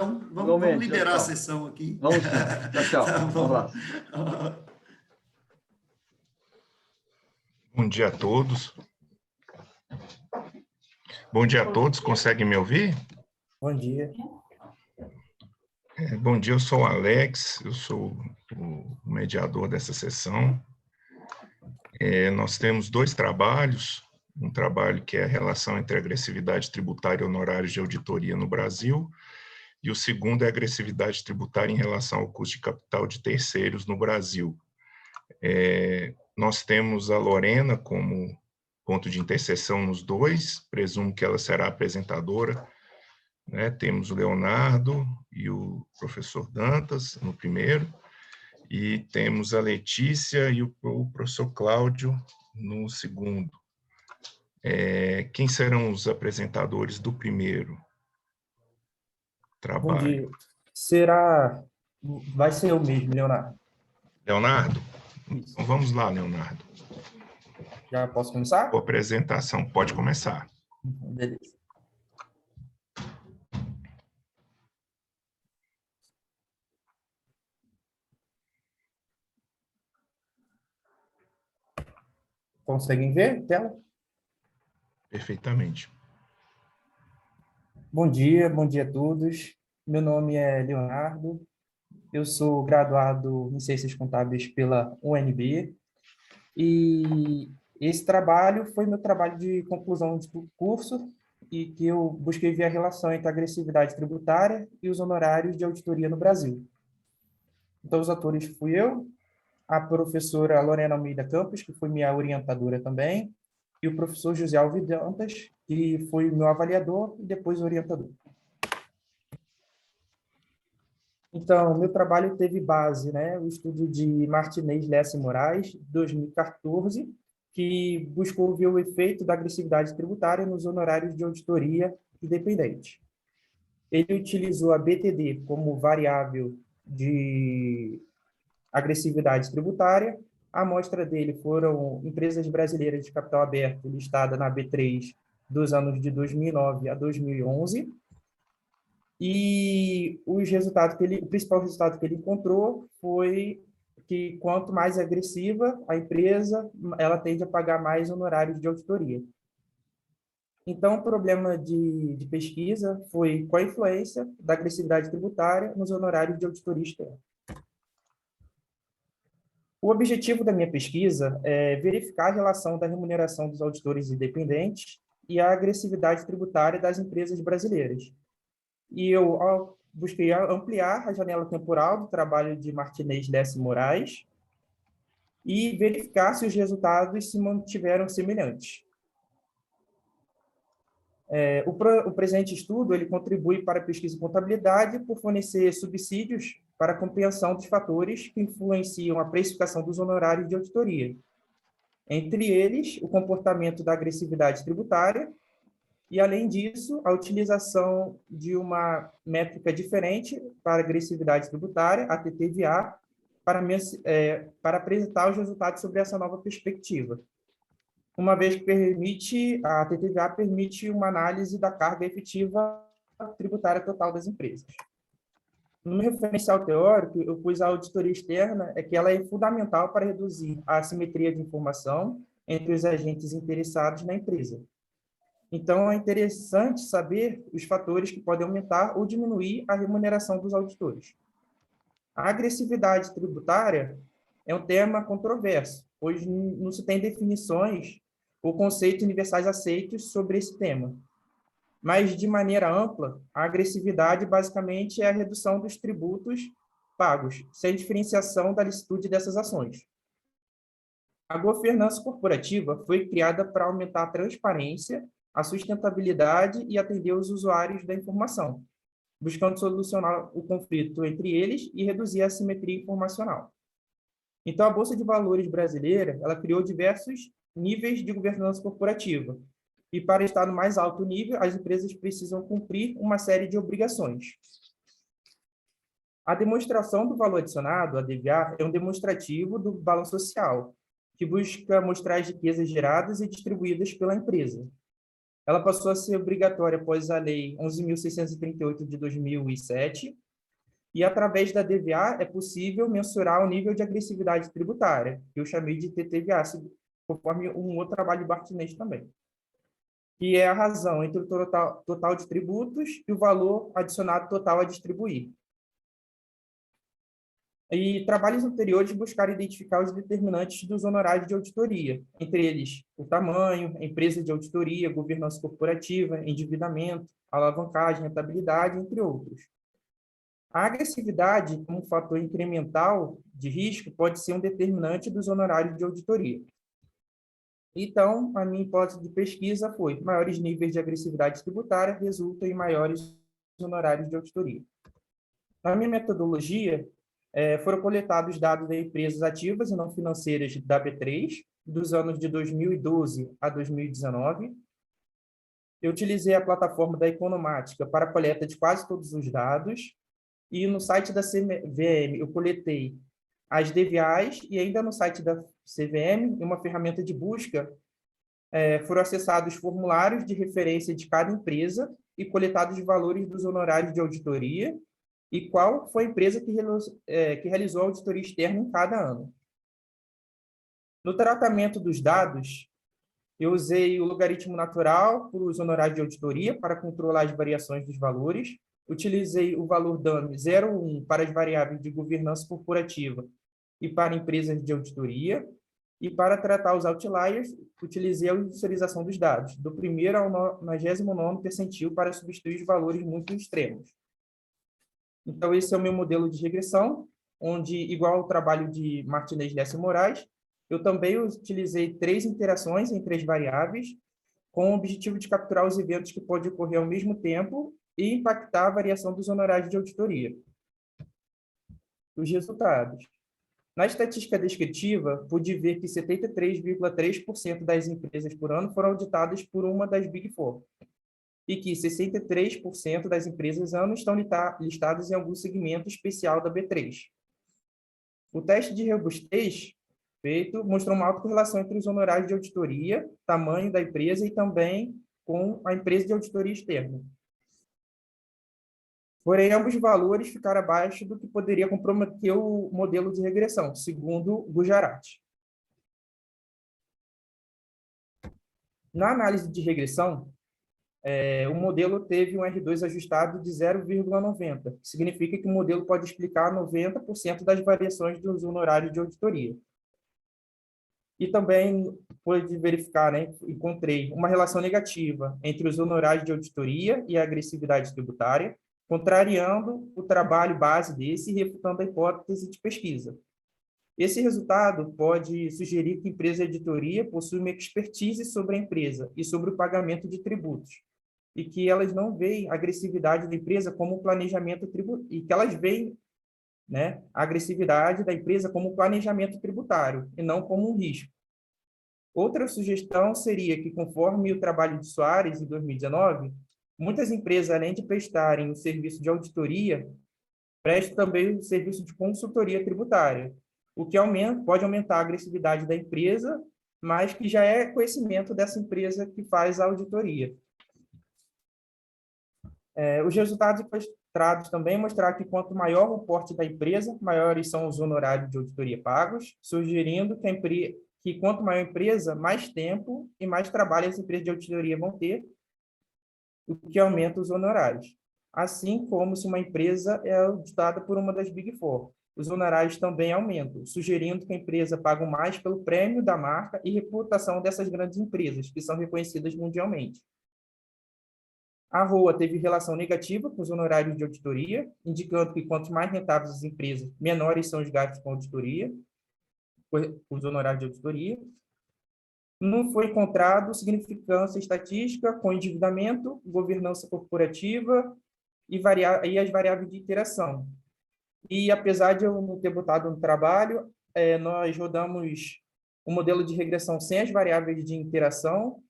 Então, vamos Igualmente, liberar a tchau. sessão aqui. Vamos sim. Tchau, tchau. Tá bom. Vamos lá. Bom dia a todos. Bom dia a todos, conseguem me ouvir? Bom dia. Bom dia, eu sou o Alex, eu sou o mediador dessa sessão. Nós temos dois trabalhos, um trabalho que é a relação entre agressividade tributária e honorários de auditoria no Brasil, e o segundo é a agressividade tributária em relação ao custo de capital de terceiros no Brasil. Nós temos a Lorena como ponto de interseção nos dois, presumo que ela será a apresentadora, né? Temos o Leonardo e o professor Dantas no primeiro, e temos a Letícia e o professor Cláudio no segundo. Quem serão os apresentadores do primeiro trabalho? Bom dia. Vai ser eu mesmo, Leonardo. Leonardo? Isso. Então vamos lá, Leonardo. Já posso começar? A apresentação pode começar. Beleza. Conseguem ver a tela? Perfeitamente. Bom dia a todos. Meu nome é Leonardo. Eu sou graduado em Ciências Contábeis pela UNB. E esse trabalho foi meu trabalho de conclusão de curso e que eu busquei ver a relação entre a agressividade tributária e os honorários de auditoria no Brasil. Então, os atores fui eu, a professora Lorena Almeida Campos, que foi minha orientadora também, e o professor José Alves Dantas, que foi meu avaliador e depois orientador. Então, meu trabalho teve base, né, o estudo de Martinez, Lessa e Moraes, 2014, que buscou ver o efeito da agressividade tributária nos honorários de auditoria independente. Ele utilizou a BTD como variável de agressividade tributária. A amostra dele foram empresas brasileiras de capital aberto listada na B3 dos anos de 2009 a 2011. E o principal resultado que ele encontrou foi que quanto mais agressiva a empresa, ela tende a pagar mais honorários de auditoria. Então, o problema de pesquisa foi qual a influência da agressividade tributária nos honorários de auditoria externa. O objetivo da minha pesquisa é verificar a relação da remuneração dos auditores independentes e a agressividade tributária das empresas brasileiras. E eu busquei ampliar a janela temporal do trabalho de Martinez, Lessa e Moraes e verificar se os resultados se mantiveram semelhantes. O presente estudo ele contribui para a pesquisa e contabilidade por fornecer subsídios para a compreensão dos fatores que influenciam a precificação dos honorários de auditoria. Entre eles, o comportamento da agressividade tributária e, além disso, a utilização de uma métrica diferente para agressividade tributária, a TTVA, para apresentar os resultados sobre essa nova perspectiva. Uma vez que a TTVA permite uma análise da carga efetiva tributária total das empresas. No meu referencial teórico, eu pus a auditoria externa, que ela é fundamental para reduzir a assimetria de informação entre os agentes interessados na empresa. Então, é interessante saber os fatores que podem aumentar ou diminuir a remuneração dos auditores. A agressividade tributária é um tema controverso, pois não se tem definições ou conceitos universais aceitos sobre esse tema. Mas, de maneira ampla, a agressividade basicamente é a redução dos tributos pagos, sem diferenciação da licitude dessas ações. A governança corporativa foi criada para aumentar a transparência, a sustentabilidade e atender os usuários da informação, buscando solucionar o conflito entre eles e reduzir a assimetria informacional. Então, a Bolsa de Valores brasileira, ela criou diversos níveis de governança corporativa. E para estar no mais alto nível, as empresas precisam cumprir uma série de obrigações. A demonstração do valor adicionado, a DVA, é um demonstrativo do balanço social, que busca mostrar as riquezas geradas e distribuídas pela empresa. Ela passou a ser obrigatória após a Lei 11.638 de 2007, e através da DVA é possível mensurar o nível de agressividade tributária, que eu chamei de TTVA, conforme um outro trabalho de Martinez também, que é a razão entre o total de tributos e o valor adicionado total a distribuir. E trabalhos anteriores buscaram identificar os determinantes dos honorários de auditoria, entre eles o tamanho, a empresa de auditoria, governança corporativa, endividamento, alavancagem, rentabilidade, entre outros. A agressividade, como fator incremental de risco, pode ser um determinante dos honorários de auditoria. Então, a minha hipótese de pesquisa foi: maiores níveis de agressividade tributária resultam em maiores honorários de auditoria. Na minha metodologia, foram coletados dados de empresas ativas e não financeiras da B3, dos anos de 2012 a 2019. Eu utilizei a plataforma da Economática para a coleta de quase todos os dados, e no site da CVM eu coletei as DVAs, e ainda no site da CVM, em uma ferramenta de busca, foram acessados formulários de referência de cada empresa e coletados os valores dos honorários de auditoria e qual foi a empresa que realizou a auditoria externa em cada ano. No tratamento dos dados, eu usei o logaritmo natural para os honorários de auditoria para controlar as variações dos valores. Utilizei o valor DAMI 0,1 para as variáveis de governança corporativa e para empresas de auditoria. E para tratar os outliers, utilizei a visualização dos dados, do primeiro ao 99º percentil para substituir os valores muito extremos. Então, esse é o meu modelo de regressão, onde, igual ao trabalho de Martinez, Lessa e Moraes, eu também utilizei 3 interações entre as variáveis, com o objetivo de capturar os eventos que podem ocorrer ao mesmo tempo e impactar a variação dos honorários de auditoria. Os resultados. Na estatística descritiva, pude ver que 73,3% das empresas por ano foram auditadas por uma das Big Four, e que 63% das empresas ano estão listadas em algum segmento especial da B3. O teste de robustez feito mostrou uma alta correlação entre os honorários de auditoria, tamanho da empresa e também com a empresa de auditoria externa. Porém, ambos os valores ficaram abaixo do que poderia comprometer o modelo de regressão, segundo Gujarat. Na análise de regressão, o modelo teve um R2 ajustado de 0,90, que significa que o modelo pode explicar 90% das variações dos honorários de auditoria. E também pude verificar, encontrei uma relação negativa entre os honorários de auditoria e a agressividade tributária, contrariando o trabalho base desse e refutando a hipótese de pesquisa. Esse resultado pode sugerir que a empresa de auditoria possui uma expertise sobre a empresa e sobre o pagamento de tributos, e que elas não veem a agressividade da empresa como planejamento tributário, e que elas veem a agressividade da empresa como planejamento tributário, e não como um risco. Outra sugestão seria que, conforme o trabalho de Soares, em 2019, muitas empresas, além de prestarem o serviço de auditoria, prestam também o serviço de consultoria tributária, o que pode aumentar a agressividade da empresa, mas que já é conhecimento dessa empresa que faz a auditoria. Os resultados encontrados também mostraram que quanto maior o porte da empresa, maiores são os honorários de auditoria pagos, sugerindo que quanto maior a empresa, mais tempo e mais trabalho as empresas de auditoria vão ter, o que aumenta os honorários. Assim como se uma empresa é auditada por uma das Big Four. Os honorários também aumentam, sugerindo que a empresa pague mais pelo prêmio da marca e reputação dessas grandes empresas, que são reconhecidas mundialmente. A ROA teve relação negativa com os honorários de auditoria, indicando que quanto mais rentáveis as empresas, menores são os gastos com auditoria, os honorários de auditoria. Não foi encontrado significância estatística com endividamento, governança corporativa e as variáveis de interação. E, apesar de eu não ter botado no trabalho, nós rodamos um modelo de regressão sem as variáveis de interação,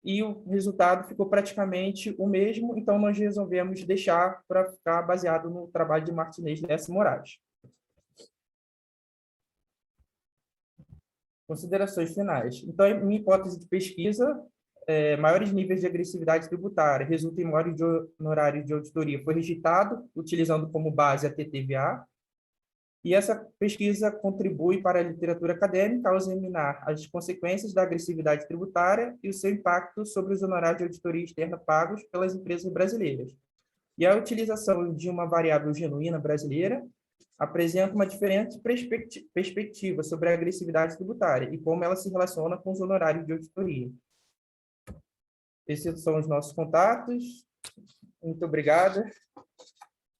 e o resultado ficou praticamente o mesmo, então nós resolvemos deixar para ficar baseado no trabalho de Martinez, Lessa e Moraes. Considerações finais. Então, minha hipótese de pesquisa maiores níveis de agressividade tributária resultam em maiores honorários de auditoria foi rejeitado, utilizando como base a TTVA, e essa pesquisa contribui para a literatura acadêmica ao examinar as consequências da agressividade tributária e o seu impacto sobre os honorários de auditoria externa pagos pelas empresas brasileiras. E a utilização de uma variável genuína brasileira apresenta uma diferente perspectiva sobre a agressividade tributária e como ela se relaciona com os honorários de auditoria. Esses são os nossos contatos. Muito obrigado.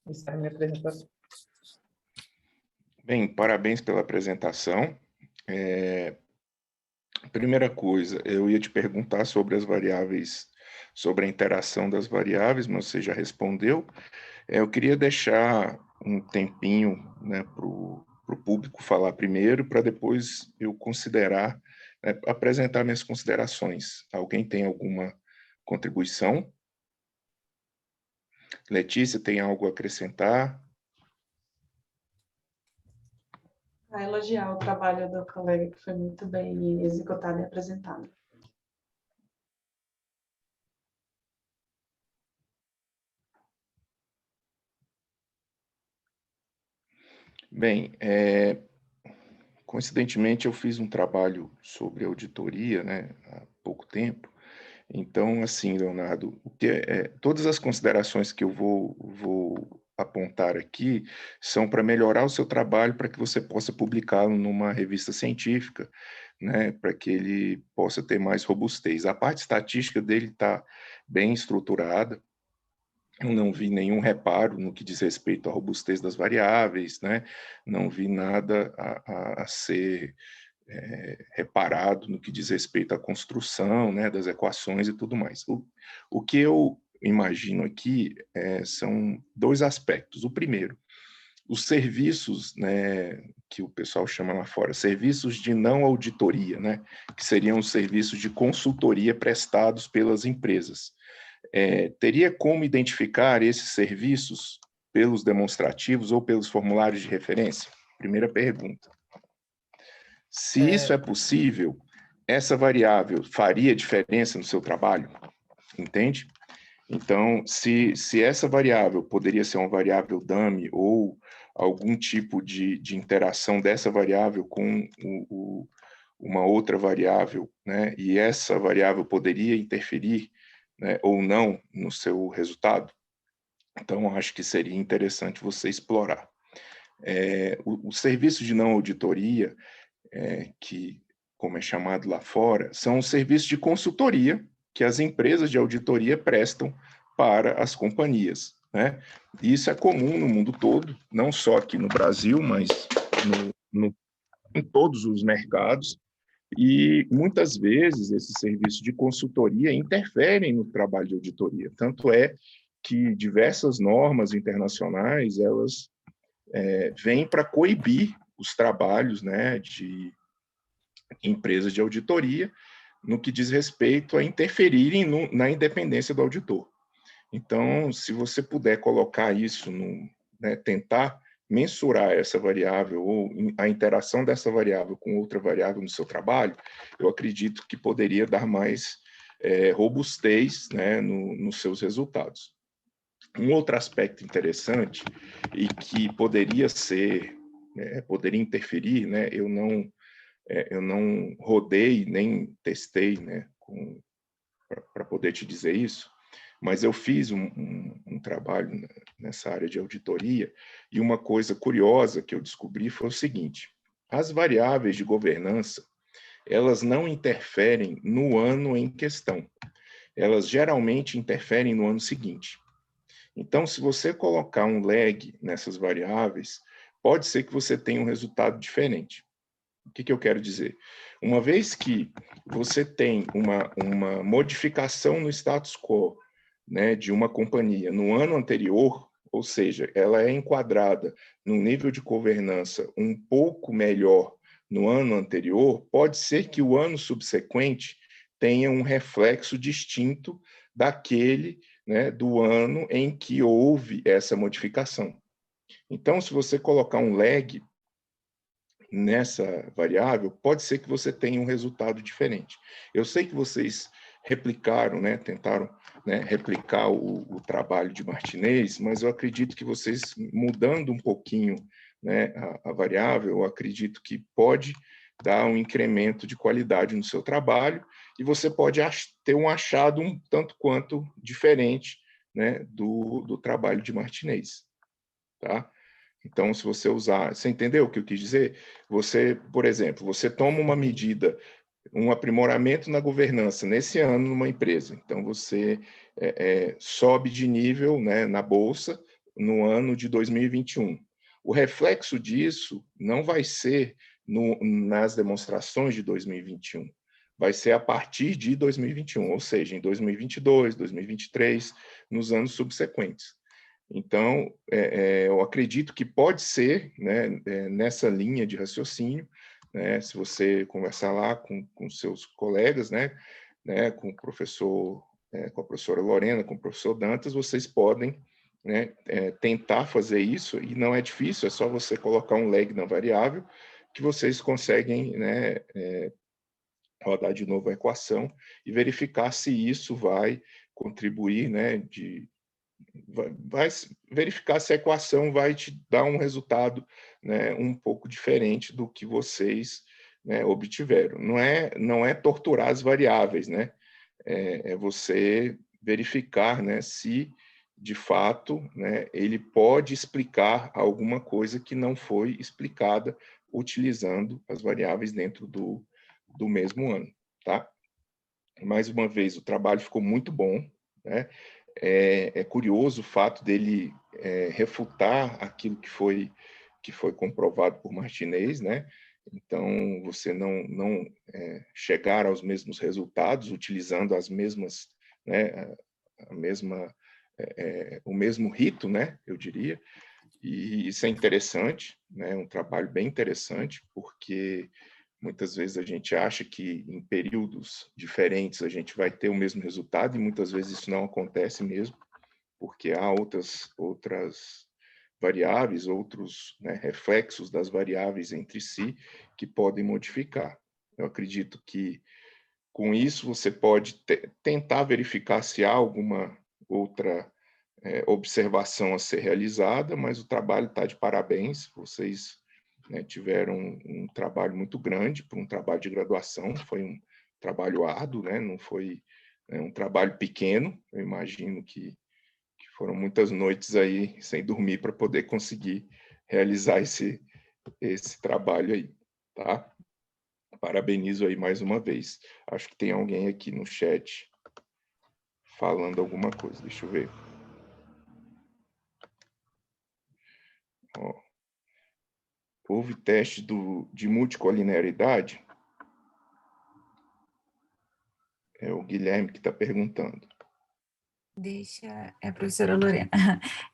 Encerro minha apresentação. Bem, parabéns pela apresentação. Primeira coisa, eu ia te perguntar sobre as variáveis, sobre a interação das variáveis, mas você já respondeu. Eu queria deixar um tempinho, né, para o público falar primeiro, para depois eu considerar, né, apresentar minhas considerações. Alguém tem alguma contribuição? Letícia, tem algo a acrescentar? A elogiar o trabalho do colega, que foi muito bem executado e apresentado. Bem, coincidentemente eu fiz um trabalho sobre auditoria, né, há pouco tempo. Então, assim, Leonardo, todas as considerações que eu vou apontar aqui são para melhorar o seu trabalho, para que você possa publicá-lo numa revista científica, né, para que ele possa ter mais robustez. A parte estatística dele está bem estruturada. Eu não vi nenhum reparo no que diz respeito à robustez das variáveis, né? Não vi nada a ser reparado no que diz respeito à construção, né, das equações e tudo mais. O que eu imagino aqui são dois aspectos. O primeiro, os serviços, né, que o pessoal chama lá fora, serviços de não auditoria, né, que seriam os serviços de consultoria prestados pelas empresas. Teria como identificar esses serviços pelos demonstrativos ou pelos formulários de referência? Primeira pergunta. Se isso é possível, essa variável faria diferença no seu trabalho? Entende? Então, se essa variável poderia ser uma variável dummy ou algum tipo de interação dessa variável com uma outra variável, né, e essa variável poderia interferir, né, ou não no seu resultado, então acho que seria interessante você explorar. O serviço de não auditoria, que, como é chamado lá fora, são os serviços de consultoria que as empresas de auditoria prestam para as companhias, né? Isso é comum no mundo todo, não só aqui no Brasil, mas em todos os mercados, e muitas vezes esses serviços de consultoria interferem no trabalho de auditoria. Tanto é que diversas normas internacionais, elas vêm para coibir os trabalhos, né, de empresas de auditoria no que diz respeito a interferirem na independência do auditor. Então, se você puder colocar isso, né, tentar mensurar essa variável ou a interação dessa variável com outra variável no seu trabalho, eu acredito que poderia dar mais robustez, né, nos seus resultados. Um outro aspecto interessante e que poderia poderia interferir, né, eu não rodei nem testei, né, para poder te dizer isso, mas eu fiz um trabalho nessa área de auditoria e uma coisa curiosa que eu descobri foi o seguinte: as variáveis de governança, elas não interferem no ano em questão, elas geralmente interferem no ano seguinte. Então, se você colocar um lag nessas variáveis, pode ser que você tenha um resultado diferente. O que eu quero dizer? Uma vez que você tem uma modificação no status quo, né, de uma companhia no ano anterior, ou seja, ela é enquadrada num nível de governança um pouco melhor no ano anterior, pode ser que o ano subsequente tenha um reflexo distinto daquele, né, do ano em que houve essa modificação. Então, se você colocar um lag nessa variável, pode ser que você tenha um resultado diferente. Eu sei que vocês replicaram, né, tentaram, né, replicar o trabalho de Martinez, mas eu acredito que vocês, mudando um pouquinho, né, a variável, eu acredito que pode dar um incremento de qualidade no seu trabalho e você pode ter um achado um tanto quanto diferente, né, do trabalho de Martinez, tá? Então, se você usar... Você entendeu o que eu quis dizer? Você, por exemplo, você toma uma medida, um aprimoramento na governança nesse ano numa empresa. Então, você sobe de nível, né, na Bolsa no ano de 2021. O reflexo disso não vai ser nas demonstrações de 2021. Vai ser a partir de 2021, ou seja, em 2022, 2023, nos anos subsequentes. Então, eu acredito que pode ser, né, nessa linha de raciocínio, né, se você conversar lá com seus colegas, né, com o professor, com a professora Lorena, com o professor Dantas, vocês podem, né, tentar fazer isso, e não é difícil, é só você colocar um lag na variável, que vocês conseguem, né, rodar de novo a equação e verificar se isso vai contribuir, né, vai verificar se a equação vai te dar um resultado, né, um pouco diferente do que vocês, né, obtiveram. Não é torturar as variáveis, né? É você verificar, né, se de fato, né, ele pode explicar alguma coisa que não foi explicada utilizando as variáveis dentro do mesmo ano, tá? Mais uma vez, o trabalho ficou muito bom, né? É curioso o fato dele refutar aquilo que foi comprovado por Martinez, né? Então, você não chegar aos mesmos resultados utilizando as mesmas, né, o mesmo rito, né, eu diria. E isso é interessante, né? Um trabalho bem interessante, porque muitas vezes a gente acha que em períodos diferentes a gente vai ter o mesmo resultado e muitas vezes isso não acontece mesmo, porque há outras variáveis, outros, né, reflexos das variáveis entre si que podem modificar. Eu acredito que com isso você pode tentar verificar se há alguma outra observação a ser realizada, mas o trabalho está de parabéns, vocês, né, tiveram um trabalho muito grande para um trabalho de graduação, foi um trabalho árduo, né, não foi um trabalho pequeno, eu imagino que foram muitas noites aí sem dormir para poder conseguir realizar esse trabalho aí, tá? Parabenizo aí mais uma vez. Acho que tem alguém aqui no chat falando alguma coisa, deixa eu ver. Ó, houve teste de multicolinearidade? É o Guilherme que está perguntando. Deixa, é a professora Lorena.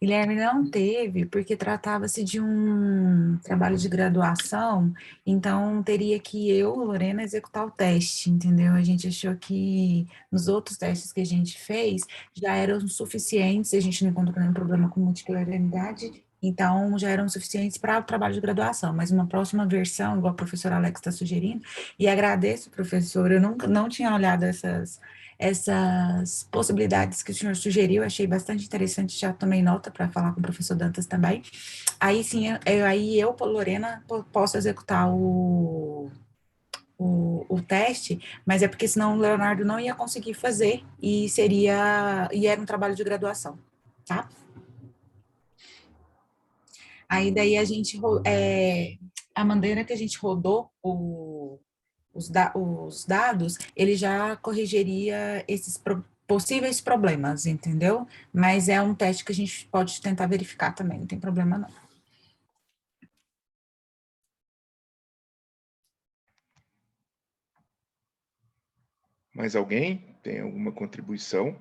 Guilherme não teve, porque tratava-se de um trabalho de graduação, então teria que eu, Lorena, executar o teste, entendeu? A gente achou que nos outros testes que a gente fez já eram suficientes, a gente não encontrou nenhum problema com multicolorialidade, então já eram suficientes para o trabalho de graduação, mas uma próxima versão, igual a professora Alex está sugerindo, e agradeço, professor, eu não tinha olhado essas possibilidades que o senhor sugeriu, achei bastante interessante, já tomei nota para falar com o professor Dantas também. Aí sim, aí eu, Lorena, posso executar o teste, mas é porque senão o Leonardo não ia conseguir fazer e era um trabalho de graduação, tá? Aí daí a maneira que a gente rodou os dados, ele já corrigiria esses possíveis problemas, entendeu? Mas é um teste que a gente pode tentar verificar também, não tem problema não. Mais alguém tem alguma contribuição?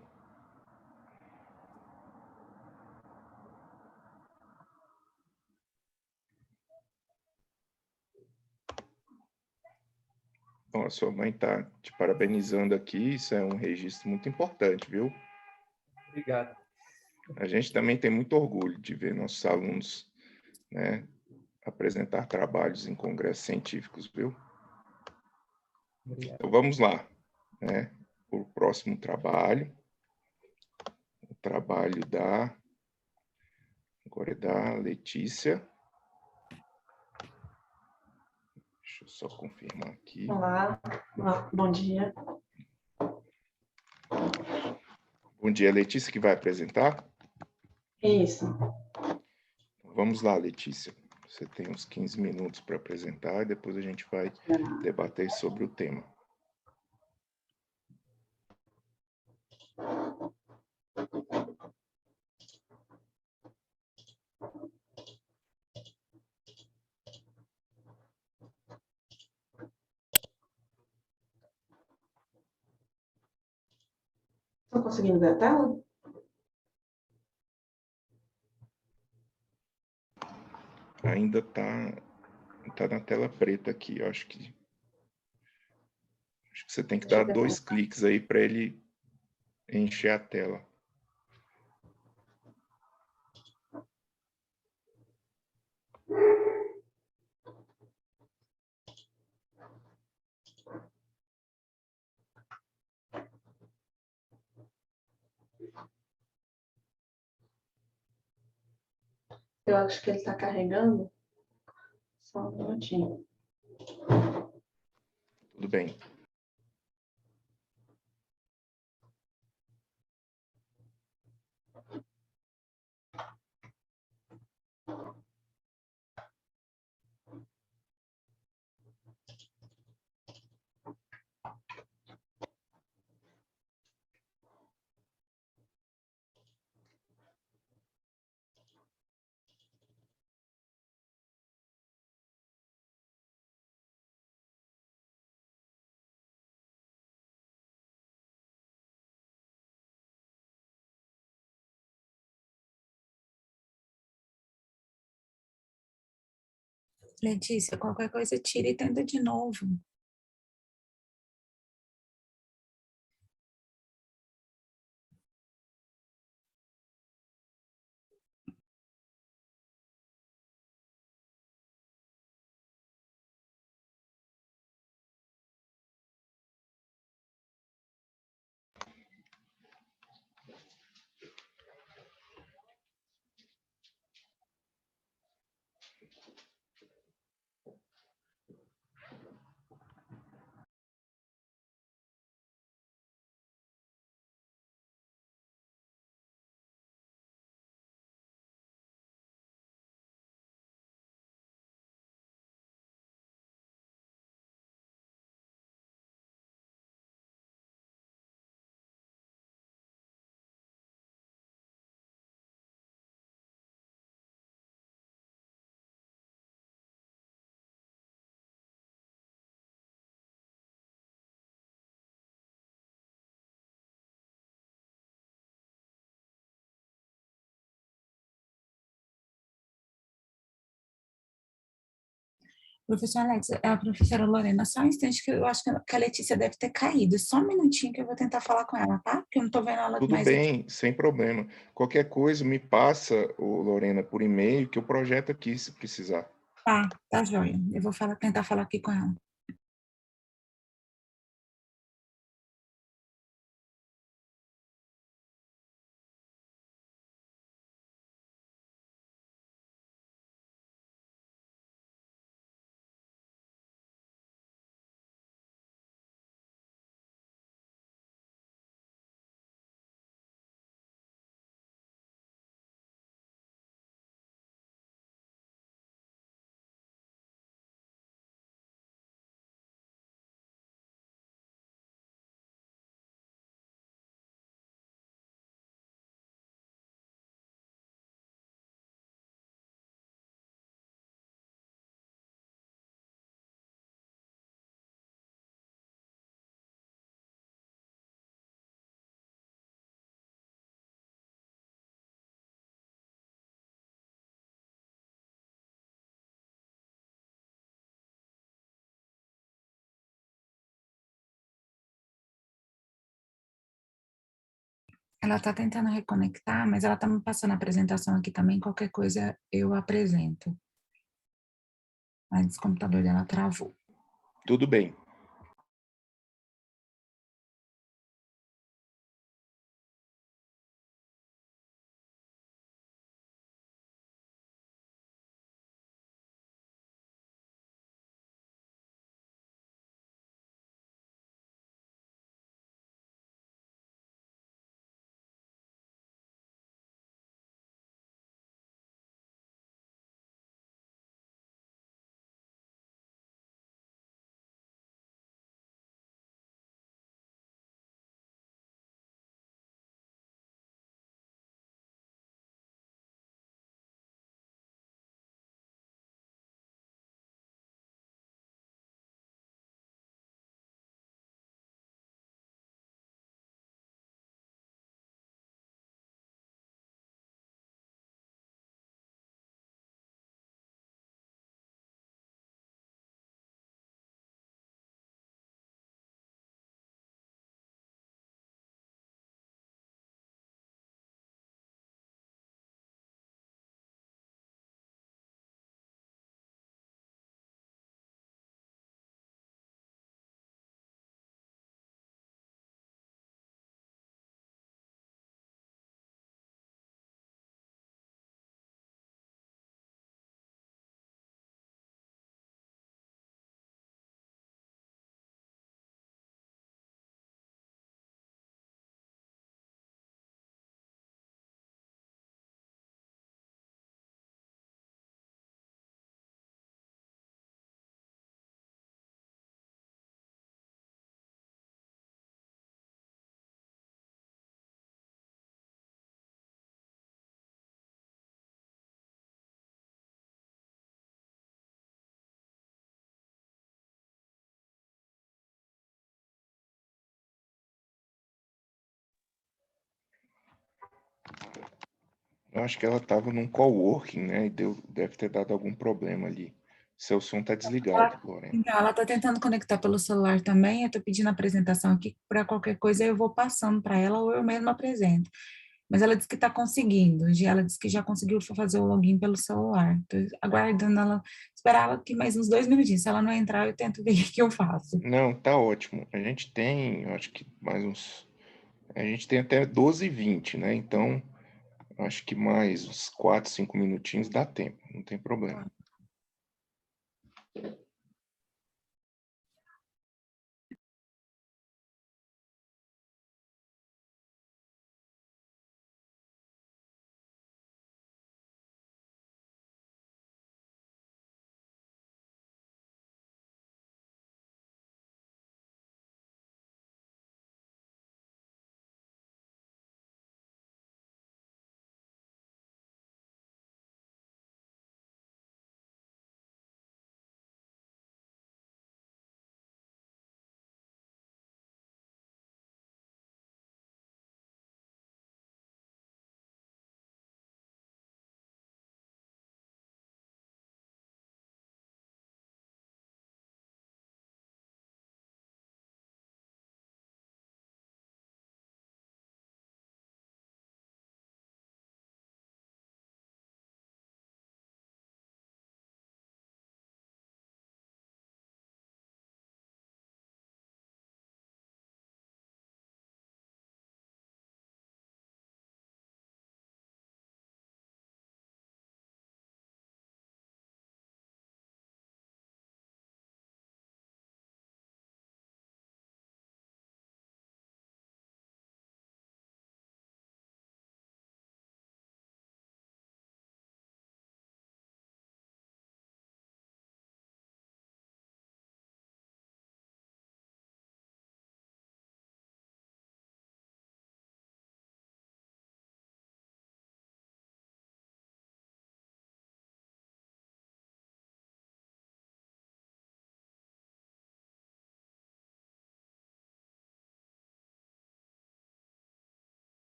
Bom, a sua mãe está te parabenizando aqui, isso é um registro muito importante, viu? Obrigado. A gente também tem muito orgulho de ver nossos alunos, né, apresentar trabalhos em congressos científicos, viu? Obrigado. Então, vamos lá, né? o próximo trabalho. O trabalho agora é da Letícia. Deixa eu só confirmar aqui. Olá, bom dia. Bom dia, Letícia, que vai apresentar? Isso. Vamos lá, Letícia. Você tem uns 15 minutos para apresentar e depois a gente vai debater sobre o tema. Estão conseguindo ver a tela? Ainda tá na tela preta aqui. Eu acho que você tem que dar 2 cliques aí para ele encher a tela. Eu acho que ele está carregando. Só um minutinho. Tudo bem. Letícia, qualquer coisa tira e tenta de novo. Professor Alex, a professora Lorena, só um instante que eu acho que a Letícia deve ter caído. Só um minutinho que eu vou tentar falar com ela, tá? Porque eu não estou vendo ela Tudo mais aqui. bem, sem problema. Qualquer coisa, me passa, Lorena, por e-mail, que eu projeto aqui, se precisar. Tá joia. Eu vou tentar falar aqui com ela. Ela está tentando reconectar, mas ela está me passando a apresentação aqui também. Qualquer coisa eu apresento. Mas o computador dela travou. Tudo bem. Eu acho que ela estava num coworking, né? E deve ter dado algum problema ali. Seu som está desligado, Lorena. Então, ela está tentando conectar pelo celular também. Eu estou pedindo a apresentação aqui. Para qualquer coisa, eu vou passando para ela ou eu mesma apresento. Mas ela disse que está conseguindo. Ela disse que já conseguiu fazer o login pelo celular. Estou aguardando ela. Esperava que mais uns 2 minutinhos. Se ela não entrar, eu tento ver o que eu faço. Não, tá ótimo. A gente tem, eu acho que mais uns. A gente tem até 12h20, né? Então, acho que mais uns 4, 5 minutinhos dá tempo, não tem problema.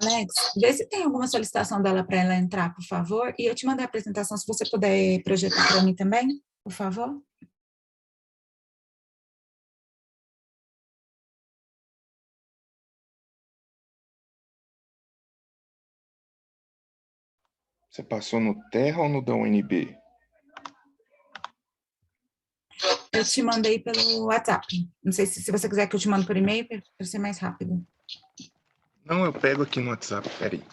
Alex, vê se tem alguma solicitação dela para ela entrar, por favor. E eu te mandei a apresentação, se você puder projetar para mim também, por favor. Você passou no Terra ou no da UNB? Eu te mandei pelo WhatsApp. Não sei se você quiser que eu te mande por e-mail, para ser mais rápido. Não, eu pego aqui no WhatsApp, peraí.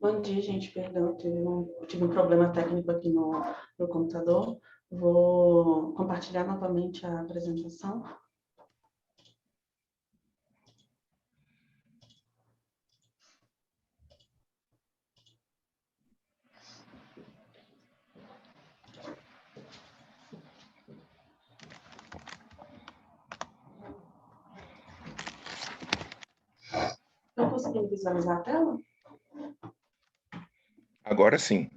Bom dia, gente. Perdão, tive um problema técnico aqui no computador. Vou compartilhar novamente a apresentação. conseguindo visualizar a tela? Agora sim.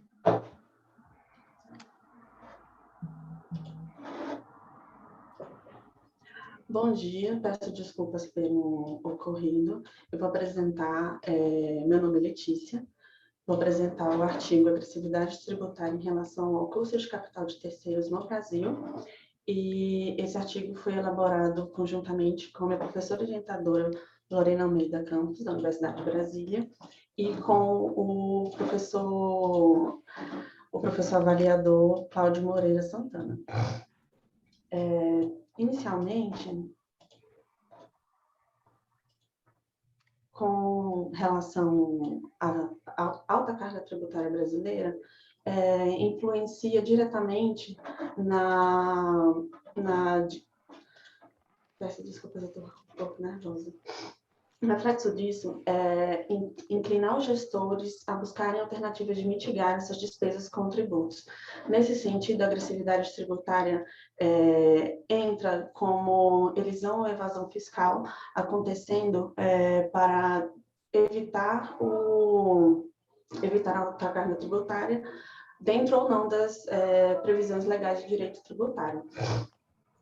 Bom dia, peço desculpas pelo ocorrido. Eu vou apresentar, meu nome é Letícia, vou apresentar o artigo Agressividade Tributária em relação ao custo de capital de terceiros no Brasil. E esse artigo foi elaborado conjuntamente com a minha professora orientadora, Lorena Almeida Campos, da Universidade de Brasília, e com o professor avaliador Cláudio Moreira Santana. Inicialmente, com relação à alta carga tributária brasileira, influencia diretamente peço desculpas, eu estou um pouco nervosa. Reflexo disso é inclinar os gestores a buscarem alternativas de mitigar essas despesas com tributos. Nesse sentido, a agressividade tributária entra como elisão ou evasão fiscal, acontecendo para evitar a alta carga tributária, dentro ou não das previsões legais de direito tributário.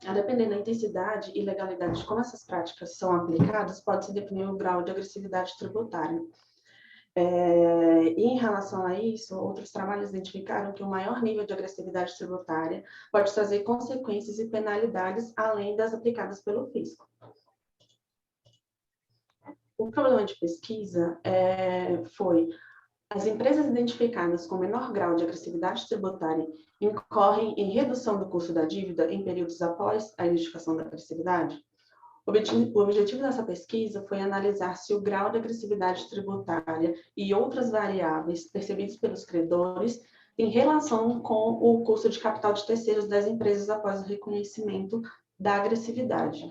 A depender da intensidade e legalidade de como essas práticas são aplicadas, pode-se definir o grau de agressividade tributária. E em relação a isso, outros trabalhos identificaram que o maior nível de agressividade tributária pode trazer consequências e penalidades além das aplicadas pelo fisco. O problema de pesquisa foi: as empresas identificadas com menor grau de agressividade tributária incorrem em redução do custo da dívida em períodos após a identificação da agressividade? O objetivo dessa pesquisa foi analisar se o grau de agressividade tributária e outras variáveis percebidos pelos credores têm relação com o custo de capital de terceiros das empresas após o reconhecimento da agressividade.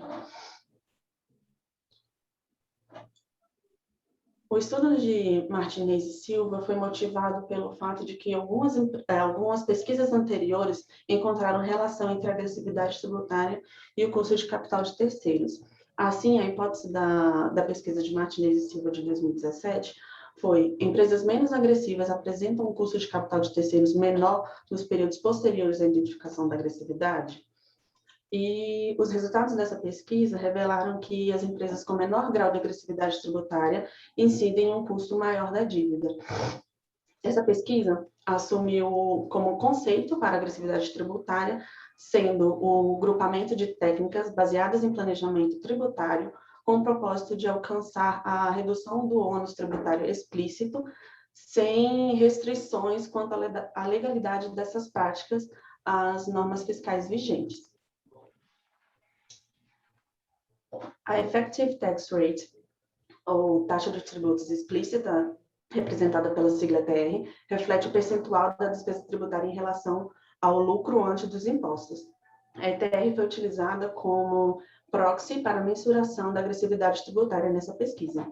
O estudo de Martinez e Silva foi motivado pelo fato de que algumas pesquisas anteriores encontraram relação entre a agressividade tributária e o custo de capital de terceiros. Assim, a hipótese da pesquisa de Martinez e Silva de 2017 foi: empresas menos agressivas apresentam um custo de capital de terceiros menor nos períodos posteriores à identificação da agressividade? E os resultados dessa pesquisa revelaram que as empresas com menor grau de agressividade tributária incidem em um custo maior da dívida. Essa pesquisa assumiu como conceito para a agressividade tributária, sendo o grupamento de técnicas baseadas em planejamento tributário, com o propósito de alcançar a redução do ônus tributário explícito, sem restrições quanto à legalidade dessas práticas às normas fiscais vigentes. A Effective Tax Rate, ou taxa de tributos explícita, representada pela sigla TR, reflete o percentual da despesa tributária em relação ao lucro antes dos impostos. A ETR foi utilizada como proxy para a mensuração da agressividade tributária nessa pesquisa.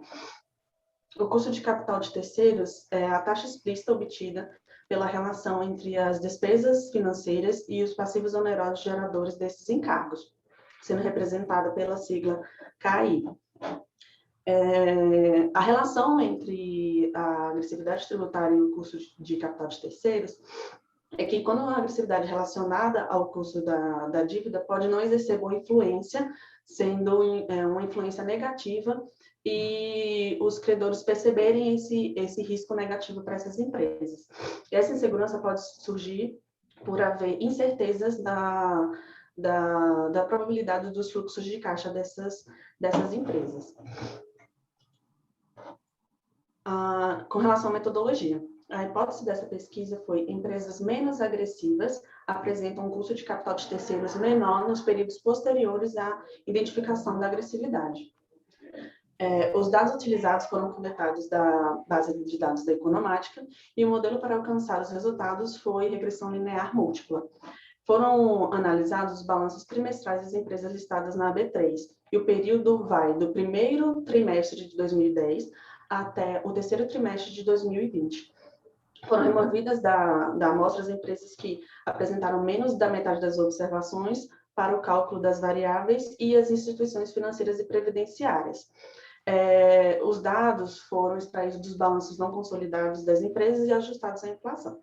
O custo de capital de terceiros é a taxa explícita obtida pela relação entre as despesas financeiras e os passivos onerosos geradores desses encargos, sendo representada pela sigla KI. A relação entre a agressividade tributária e o custo de capital de terceiros é que, quando a agressividade é relacionada ao custo da dívida, pode não exercer boa influência, sendo uma influência negativa, e os credores perceberem esse risco negativo para essas empresas. E essa insegurança pode surgir por haver incertezas da probabilidade dos fluxos de caixa dessas empresas. Com relação à metodologia, a hipótese dessa pesquisa foi: empresas menos agressivas apresentam um custo de capital de terceiros menor nos períodos posteriores à identificação da agressividade. Os dados utilizados foram coletados da base de dados da Economática, e o modelo para alcançar os resultados foi regressão linear múltipla. Foram analisados os balanços trimestrais das empresas listadas na AB3, e o período vai do primeiro trimestre de 2010 até o terceiro trimestre de 2020. Foram removidas da amostra as empresas que apresentaram menos da metade das observações para o cálculo das variáveis e as instituições financeiras e previdenciárias. os dados foram extraídos dos balanços não consolidados das empresas e ajustados à inflação.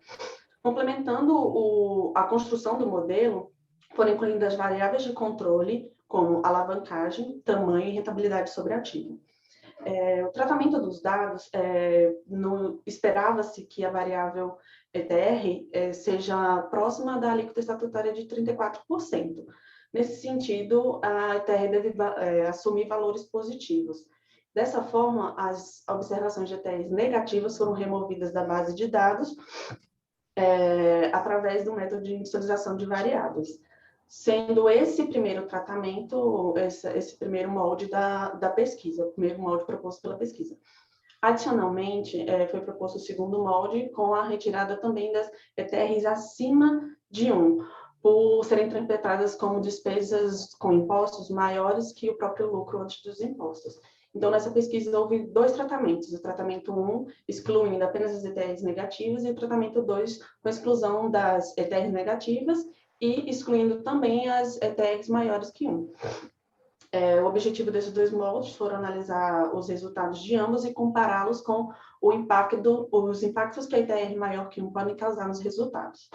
Complementando a construção do modelo, foram incluídas as variáveis de controle, como alavancagem, tamanho e rentabilidade sobre ativo. O tratamento dos dados, esperava-se que a variável ETR seja próxima da alíquota estatutária de 34%. Nesse sentido, a ETR deve assumir valores positivos. Dessa forma, as observações de ETRs negativas foram removidas da base de dados através do método de inicialização de variáveis, sendo esse primeiro tratamento, esse primeiro molde da pesquisa, o primeiro molde proposto pela pesquisa. Adicionalmente, foi proposto o segundo molde com a retirada também das ETRs acima de 1, por serem interpretadas como despesas com impostos maiores que o próprio lucro antes dos impostos. Então, nessa pesquisa, houve 2 tratamentos. O tratamento 1, excluindo apenas as ETRs negativas, e o tratamento 2, com exclusão das ETRs negativas e excluindo também as ETRs maiores que 1. O objetivo desses 2 moldes foram analisar os resultados de ambos e compará-los com os impactos que a ETR maior que 1 podem causar nos resultados.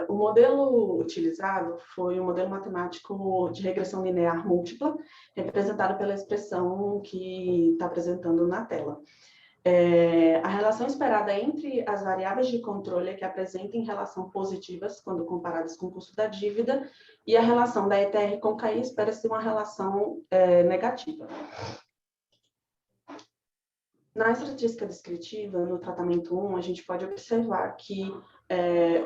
O modelo utilizado foi um modelo matemático de regressão linear múltipla, representado pela expressão que está apresentando na tela. A relação esperada entre as variáveis de controle é que apresentem relação positivas quando comparadas com o custo da dívida, e a relação da ETR com CAI espera-se uma relação negativa. Na estatística descritiva, no tratamento 1, a gente pode observar que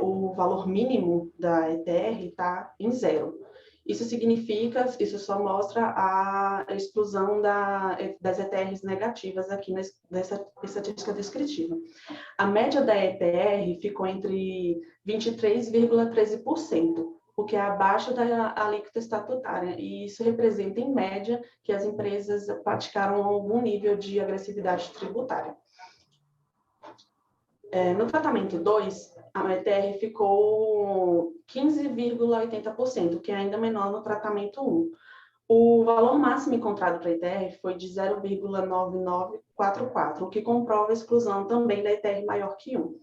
o valor mínimo da ETR está em 0. Isso só mostra a exclusão das ETRs negativas aqui nessa estatística descritiva. A média da ETR ficou entre 23,13%, o que é abaixo da alíquota estatutária, e isso representa, em média, que as empresas praticaram algum nível de agressividade tributária. No tratamento 2, a ETR ficou 15,80%, que é ainda menor no tratamento 1. O valor máximo encontrado para a ETR foi de 0,9944, o que comprova a exclusão também da ETR maior que 1.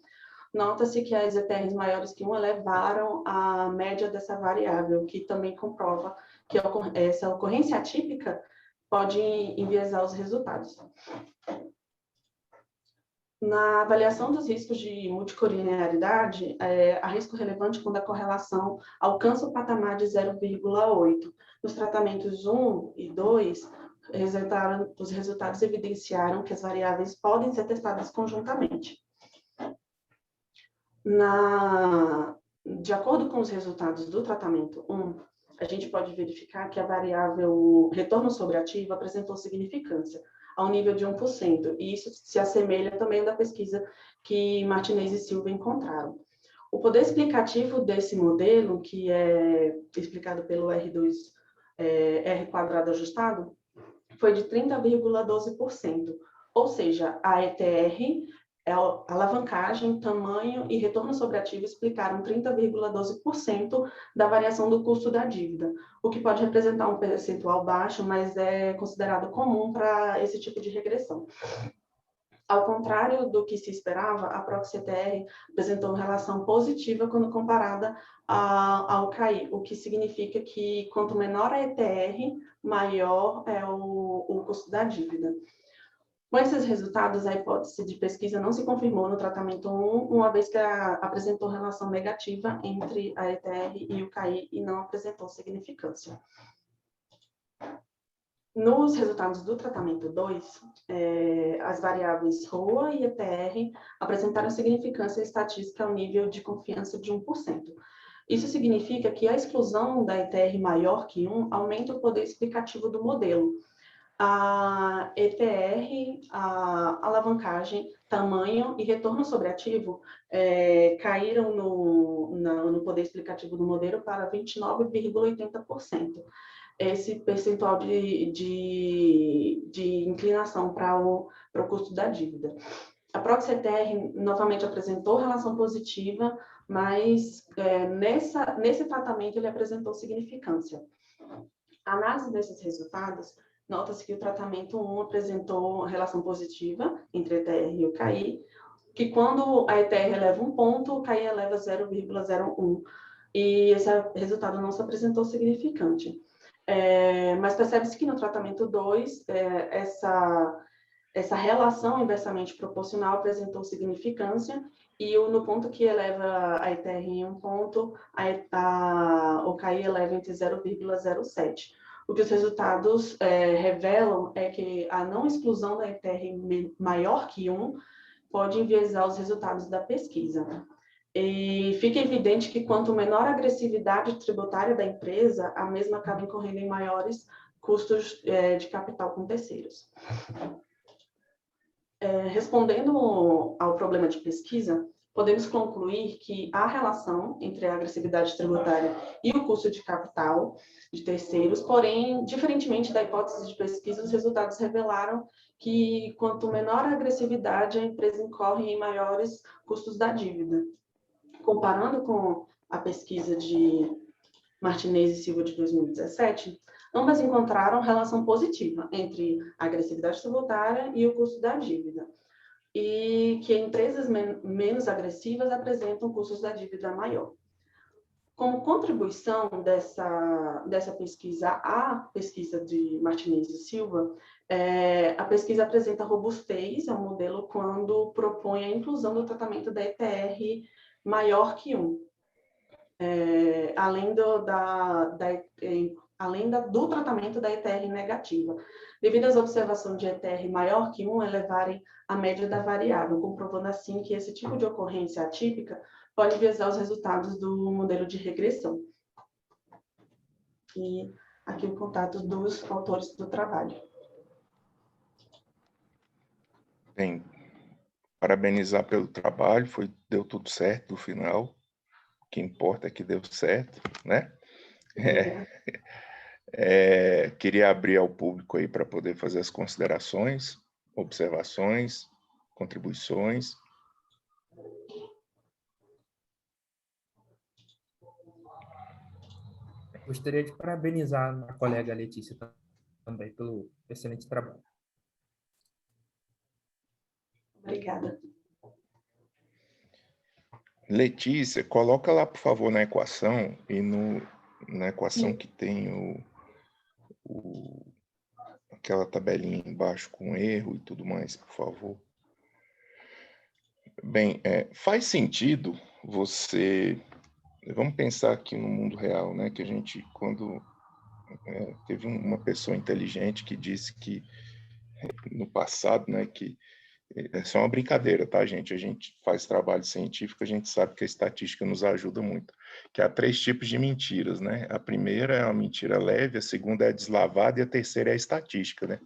Nota-se que as ETRs maiores que 1 elevaram a média dessa variável, que também comprova que essa ocorrência atípica pode enviesar os resultados. Na avaliação dos riscos de multicolinearidade, há risco relevante quando a correlação alcança o patamar de 0,8. Nos tratamentos 1 e 2, os resultados evidenciaram que as variáveis podem ser testadas conjuntamente. De acordo com os resultados do tratamento 1, a gente pode verificar que a variável retorno sobre ativo apresentou significância, ao nível de 1%, e isso se assemelha também da pesquisa que Martinez e Silva encontraram. O poder explicativo desse modelo, que é explicado pelo R2, R quadrado ajustado, foi de 30,12%, ou seja, a ETR, alavancagem, tamanho e retorno sobre ativo explicaram 30,12% da variação do custo da dívida, o que pode representar um percentual baixo, mas é considerado comum para esse tipo de regressão. Ao contrário do que se esperava, a Proxy-ETR apresentou relação positiva quando comparada ao CAI, o que significa que quanto menor a ETR, maior é o custo da dívida. Com esses resultados, a hipótese de pesquisa não se confirmou no tratamento 1, uma vez que apresentou relação negativa entre a ETR e o CAI e não apresentou significância. Nos resultados do tratamento 2, as variáveis ROA e ETR apresentaram significância estatística ao nível de confiança de 1%. Isso significa que a exclusão da ETR maior que 1 aumenta o poder explicativo do modelo. A ETR, a alavancagem, tamanho e retorno sobre ativo caíram no poder explicativo do modelo para 29,80%. Esse percentual de inclinação para o custo da dívida. A Proxy-ETR novamente apresentou relação positiva, mas nesse tratamento ele apresentou significância. A análise desses resultados nota-se que o tratamento 1 apresentou relação positiva entre a ETR e o KI, que quando a ETR eleva 1 ponto, o KI eleva 0,01, e esse resultado não se apresentou significante. Mas percebe-se que no tratamento 2, essa relação inversamente proporcional apresentou significância, e no ponto que eleva a ETR em 1 ponto, o KI eleva entre 0,07. O que os resultados revelam é que a não exclusão da ETR maior que 1 pode enviesar os resultados da pesquisa. E fica evidente que quanto menor a agressividade tributária da empresa, a mesma acaba incorrendo em maiores custos de capital com terceiros. Respondendo ao problema de pesquisa, podemos concluir que há relação entre a agressividade tributária e o custo de capital de terceiros, porém, diferentemente da hipótese de pesquisa, os resultados revelaram que quanto menor a agressividade, a empresa incorre em maiores custos da dívida. Comparando com a pesquisa de Martinez e Silva de 2017, ambas encontraram relação positiva entre a agressividade tributária e o custo da dívida, e que empresas menos agressivas apresentam custos da dívida maior. Como contribuição dessa pesquisa à pesquisa de Martinez e Silva, a pesquisa apresenta robustez ao modelo quando propõe a inclusão do tratamento da ETR maior que 1, além do tratamento da ETR negativa, devido às observações de ETR maior que 1 elevarem a média da variável, comprovando assim que esse tipo de ocorrência atípica pode enviesar os resultados do modelo de regressão. E aqui o contato dos autores do trabalho. Bem, parabenizar pelo trabalho, deu tudo certo no final. O que importa é que deu certo, né? Queria abrir ao público aí para poder fazer as considerações, observações, contribuições. Gostaria de parabenizar a colega Letícia também pelo excelente trabalho. Obrigada. Letícia, coloca lá, por favor, na equação, e na equação que tem aquela tabelinha embaixo com erro e tudo mais, por favor. Bem, faz sentido você... Vamos pensar aqui no mundo real, né? Que a gente, quando teve uma pessoa inteligente que disse que no passado, né? Que é só uma brincadeira, tá, gente? A gente faz trabalho científico, a gente sabe que a estatística nos ajuda muito. Que há 3 tipos de mentiras, né? A primeira é a mentira leve, a segunda é a deslavada e a terceira é a estatística, né?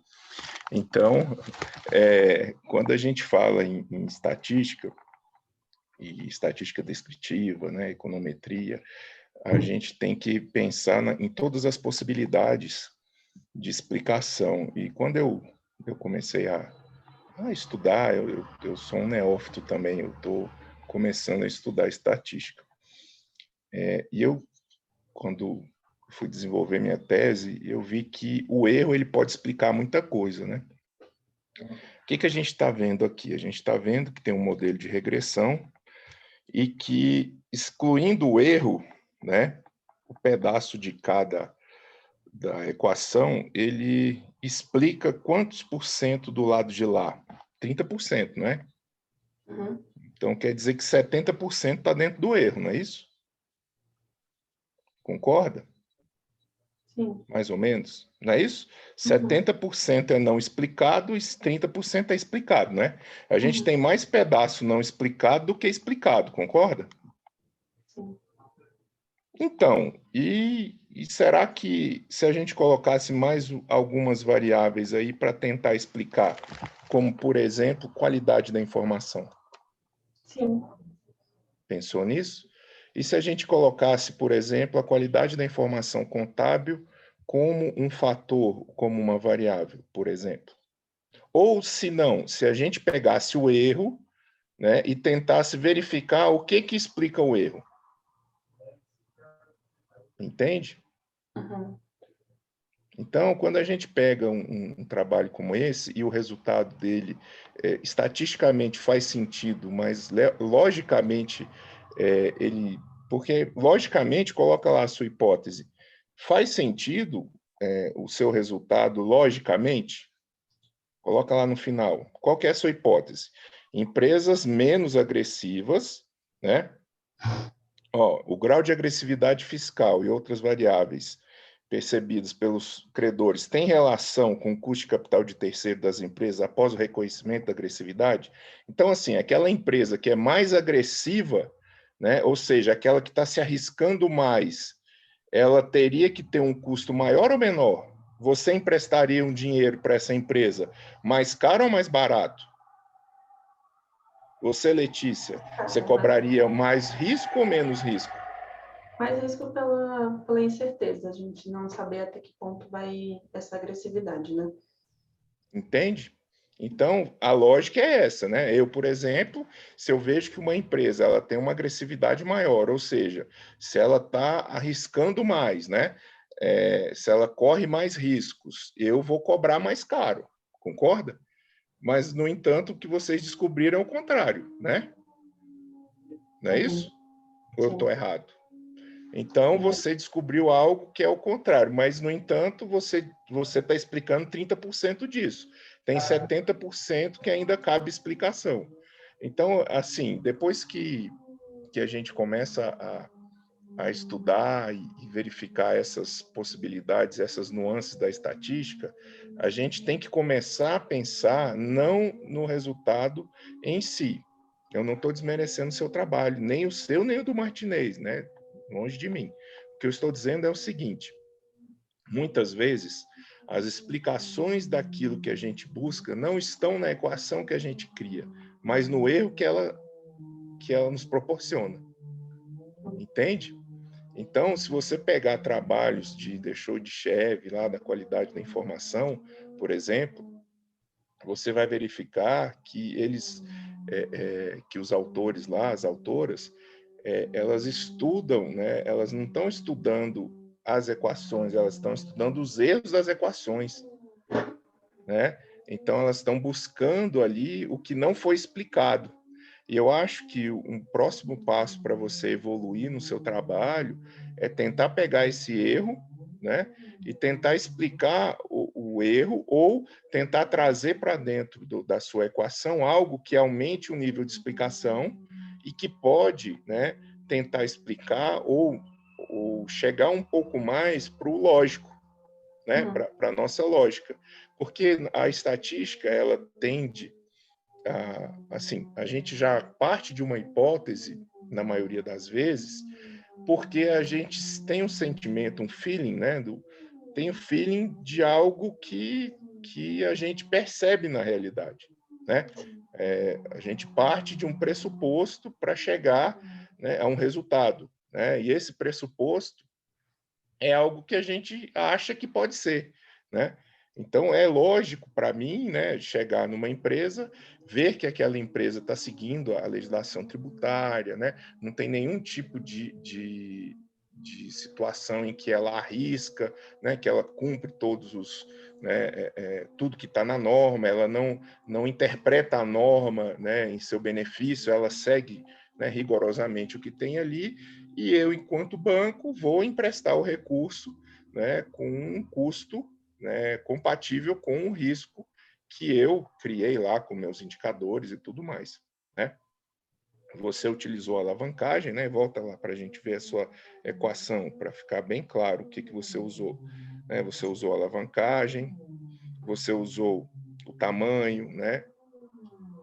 Então, quando a gente fala em estatística, e estatística descritiva, né, econometria, a gente tem que pensar em todas as possibilidades de explicação. E quando eu comecei a estudar, eu sou um neófito também, eu estou começando a estudar estatística. E quando fui desenvolver minha tese, eu vi que o erro ele pode explicar muita coisa, né? O que a gente está vendo aqui? A gente está vendo que tem um modelo de regressão e que, excluindo o erro, né, o pedaço de cada da equação, ele explica quantos por cento do lado de lá? 30%, não é? Uhum. Então, quer dizer que 70% está dentro do erro, não é isso? Concorda? Sim. Mais ou menos, não é isso? 70% é não explicado e 30% é explicado, né? A gente tem mais pedaço não explicado do que explicado, concorda? Sim. Então, e será que se a gente colocasse mais algumas variáveis aí para tentar explicar, como, por exemplo, qualidade da informação? Sim. Pensou nisso? E se a gente colocasse, por exemplo, a qualidade da informação contábil como um fator, como uma variável, por exemplo? Ou, se não, se a gente pegasse o erro, né, e tentasse verificar o que explica o erro? Entende? Uhum. Então, quando a gente pega um trabalho como esse e o resultado dele estatisticamente faz sentido, mas logicamente porque logicamente coloca lá a sua hipótese, faz sentido o seu resultado logicamente? Coloca lá no final. Qual que é a sua hipótese? Empresas menos agressivas, né? O grau de agressividade fiscal e outras variáveis percebidas pelos credores tem relação com o custo de capital de terceiro das empresas após o reconhecimento da agressividade? Então, assim, aquela empresa que é mais agressiva, né, ou seja, aquela que está se arriscando mais, ela teria que ter um custo maior ou menor? Você emprestaria um dinheiro para essa empresa mais caro ou mais barato? Você, Letícia, você cobraria mais risco ou menos risco? Mais risco pela incerteza, a gente não saber até que ponto vai essa agressividade, né? Entende? Então, a lógica é essa, né? Eu, por exemplo, se eu vejo que uma empresa ela tem uma agressividade maior, ou seja, se ela está arriscando mais, né? Se ela corre mais riscos, eu vou cobrar mais caro, concorda? Mas, no entanto, o que vocês descobriram é o contrário, né? Não é isso? Ou eu estou errado? Então, você descobriu algo que é o contrário, mas, no entanto, você está explicando 30% disso. Tem 70% que ainda cabe explicação. Então, assim, depois que a gente começa a estudar e verificar essas possibilidades, essas nuances da estatística, a gente tem que começar a pensar não no resultado em si. Eu não estou desmerecendo o seu trabalho, nem o seu, nem o do Martinez, né? Longe de mim. O que eu estou dizendo é o seguinte: muitas vezes as explicações daquilo que a gente busca não estão na equação que a gente cria, mas no erro que ela nos proporciona. Entende? Então, se você pegar trabalhos de Deschaux-Dichev, lá da qualidade da informação, por exemplo, você vai verificar que que os autores lá, as autoras, elas estudam, né? Elas não estão estudando as equações, elas estão estudando os erros das equações, né? Então, elas estão buscando ali o que não foi explicado. E eu acho que um próximo passo para você evoluir no seu trabalho é tentar pegar esse erro, né? E tentar explicar o erro ou tentar trazer para dentro da sua equação algo que aumente o nível de explicação e que pode, né, tentar explicar ou chegar um pouco mais para o lógico, né? Para a nossa lógica. Porque a estatística, ela tende assim, a gente já parte de uma hipótese, na maioria das vezes, porque a gente tem um sentimento, um feeling, né? Tem um feeling de algo que a gente percebe na realidade, né? A gente parte de um pressuposto para chegar, né, a um resultado, né? E esse pressuposto é algo que a gente acha que pode ser, né? Então, é lógico para mim, né, chegar numa empresa, ver que aquela empresa está seguindo a legislação tributária, né, não tem nenhum tipo de situação em que ela arrisca, né, que ela cumpre todos os, né, tudo que está na norma, ela não interpreta a norma, né, em seu benefício, ela segue, né, rigorosamente o que tem ali, e eu, enquanto banco, vou emprestar o recurso, né, com um custo, né, compatível com o risco que eu criei lá com meus indicadores e tudo mais, né? Você utilizou a alavancagem, né? Volta lá para a gente ver a sua equação, para ficar bem claro o que você usou, né? Você usou a alavancagem, você usou o tamanho, né?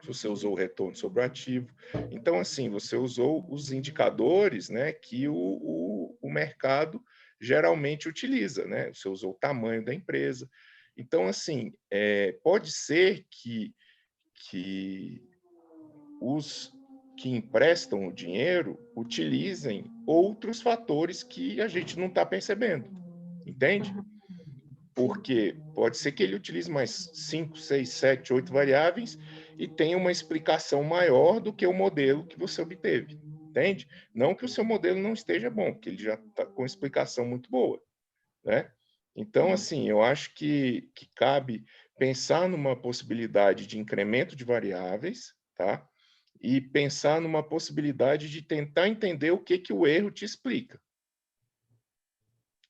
Você usou o retorno sobre o ativo. Então, assim, você usou os indicadores, né, que o mercado geralmente utiliza, né? Você usou o tamanho da empresa. Então, assim, pode ser que os que emprestam o dinheiro utilizem outros fatores que a gente não está percebendo, entende? Porque pode ser que ele utilize mais 5, 6, 7, 8 variáveis e tenha uma explicação maior do que o modelo que você obteve, entende? Não que o seu modelo não esteja bom, porque ele já está com explicação muito boa, né? Então, assim, eu acho que cabe pensar numa possibilidade de incremento de variáveis, tá? E pensar numa possibilidade de tentar entender o que o erro te explica,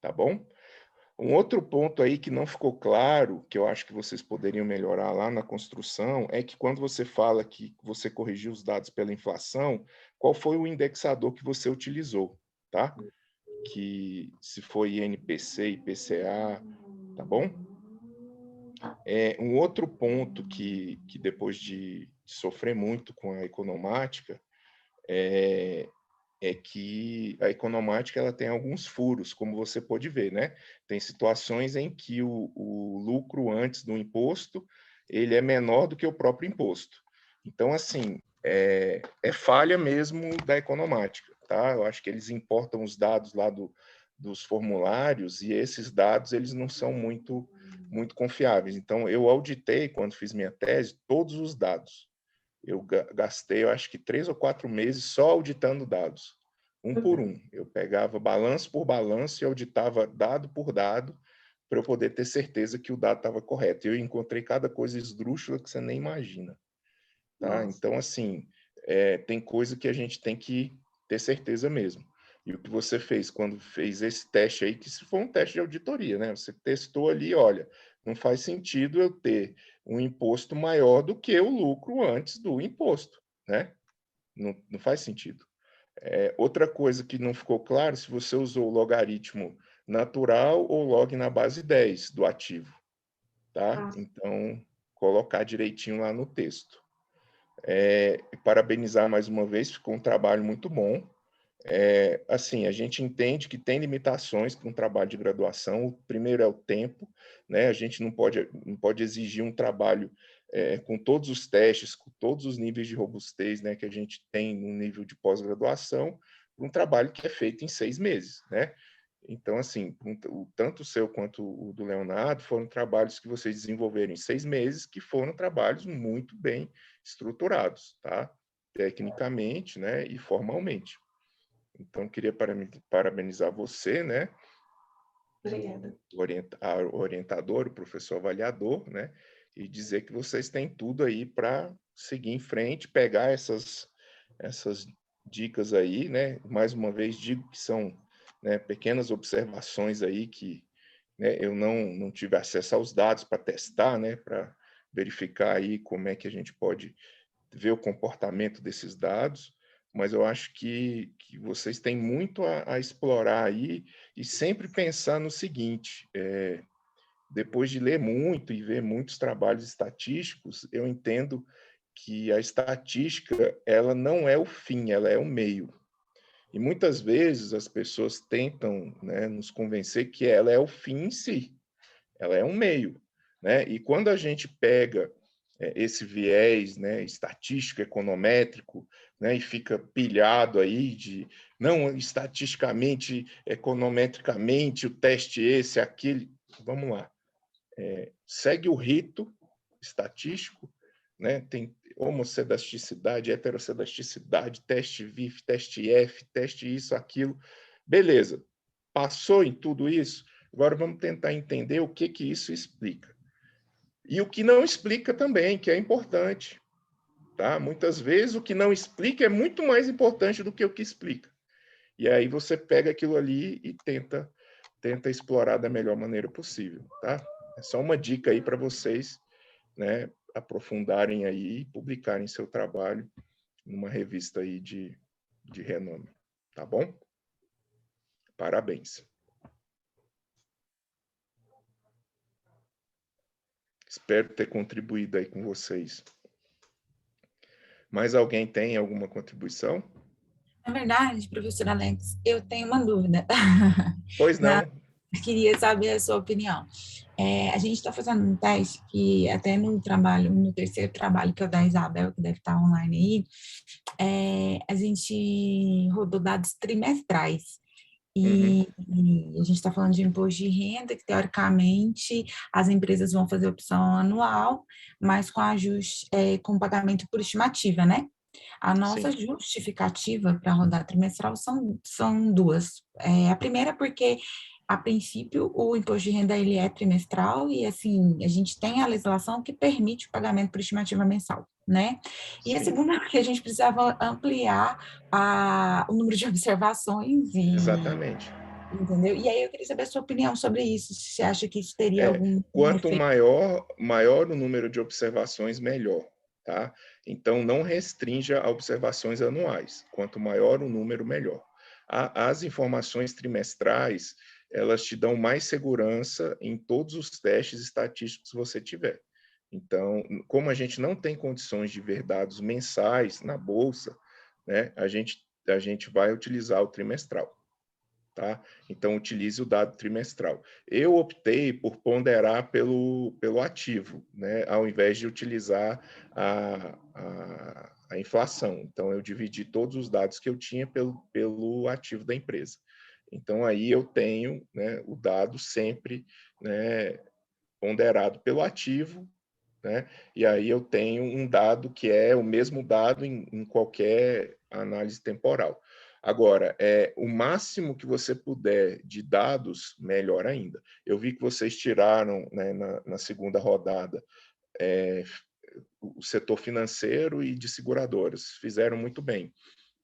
tá bom? Um outro ponto aí que não ficou claro, que eu acho que vocês poderiam melhorar lá na construção, é que quando você fala que você corrigiu os dados pela inflação, qual foi o indexador que você utilizou, tá? Que se foi INPC, IPCA, tá bom? Um outro ponto que depois de sofrer muito com a economática, é que a economática ela tem alguns furos, como você pode ver, né? Tem situações em que o lucro antes do imposto ele é menor do que o próprio imposto. Então, assim, é falha mesmo da economática, tá? Eu acho que eles importam os dados lá dos formulários e esses dados eles não são muito confiáveis. Então, eu auditei, quando fiz minha tese, todos os dados. Eu gastei, eu acho que 3 ou 4 meses só auditando dados, um por um. Eu pegava balanço por balanço e auditava dado por dado para eu poder ter certeza que o dado estava correto. Eu encontrei cada coisa esdrúxula que você nem imagina. Tá? Então, assim, tem coisa que a gente tem que ter certeza mesmo. E o que você fez quando fez esse teste aí, que isso foi um teste de auditoria, né? Você testou ali, olha, não faz sentido eu ter um imposto maior do que o lucro antes do imposto, né? Não faz sentido. Outra coisa que não ficou claro, se você usou o logaritmo natural ou log na base 10 do ativo, tá? Então, colocar direitinho lá no texto. Parabenizar mais uma vez, ficou um trabalho muito bom. Assim, a gente entende que tem limitações para um trabalho de graduação. O primeiro é o tempo, né? A gente não pode exigir um trabalho com todos os testes, com todos os níveis de robustez, né, que a gente tem no nível de pós-graduação, para um trabalho que é feito em 6 meses, né? Então, assim, tanto o seu quanto o do Leonardo foram trabalhos que vocês desenvolveram em 6 meses, que foram trabalhos muito bem estruturados, tá? Tecnicamente, né, e formalmente. Então, queria parabenizar você, né? Obrigada. O orientador, o professor avaliador, né? E dizer que vocês têm tudo aí para seguir em frente, pegar essas dicas aí, né? Mais uma vez, digo que são, né, pequenas observações aí que, né, eu não tive acesso aos dados para testar, né? Para verificar aí como é que a gente pode ver o comportamento desses dados, mas eu acho que vocês têm muito a explorar aí e sempre pensar no seguinte, depois de ler muito e ver muitos trabalhos estatísticos, eu entendo que a estatística ela não é o fim, ela é o meio. E muitas vezes as pessoas tentam, né, nos convencer que ela é o fim em si, ela é um meio, né? E quando a gente pega esse viés, né, estatístico, econométrico, né, e fica pilhado aí de, não, estatisticamente, econometricamente, o teste esse, aquele, vamos lá, segue o rito estatístico, né, tem homocedasticidade, heterocedasticidade, teste VIF, teste F, teste isso, aquilo, beleza, passou em tudo isso, agora vamos tentar entender o que isso explica. E o que não explica também, que é importante. Tá? Muitas vezes o que não explica é muito mais importante do que o que explica. E aí você pega aquilo ali e tenta explorar da melhor maneira possível. Tá? É só uma dica aí para vocês, né, aprofundarem aí e publicarem seu trabalho numa revista aí de renome. Tá bom? Parabéns. Espero ter contribuído aí com vocês. Mais alguém tem alguma contribuição? Na verdade, professor Alex, eu tenho uma dúvida. Pois não. Queria saber a sua opinião. A gente está fazendo um teste que até no terceiro trabalho, que é o da Isabel, que deve estar online aí, a gente rodou dados trimestrais. E a gente está falando de imposto de renda, que teoricamente as empresas vão fazer opção anual, mas com ajuste, com pagamento por estimativa, né? A nossa Sim. justificativa para rodar trimestral são duas. A primeira é porque a princípio, o imposto de renda ele é trimestral e, assim, a gente tem a legislação que permite o pagamento por estimativa mensal, né? E a Sim. segunda é que a gente precisava ampliar o número de observações Exatamente. entendeu? E aí eu queria saber a sua opinião sobre isso, se você acha que isso teria algum Quanto efeito. maior o número de observações, melhor, tá? Então, não restrinja a observações anuais. Quanto maior o número, melhor. As informações trimestrais, elas te dão mais segurança em todos os testes estatísticos que você tiver. Então, como a gente não tem condições de ver dados mensais na bolsa, né, a gente vai utilizar o trimestral. Tá? Então, utilize o dado trimestral. Eu optei por ponderar pelo ativo, né? Ao invés de utilizar a inflação. Então, eu dividi todos os dados que eu tinha pelo ativo da empresa. Então, aí eu tenho, né, o dado sempre, né, ponderado pelo ativo, né? E aí eu tenho um dado que é o mesmo dado em qualquer análise temporal. Agora, o máximo que você puder de dados, melhor ainda. Eu vi que vocês tiraram, né, na segunda rodada, o setor financeiro e de seguradoras. Fizeram muito bem,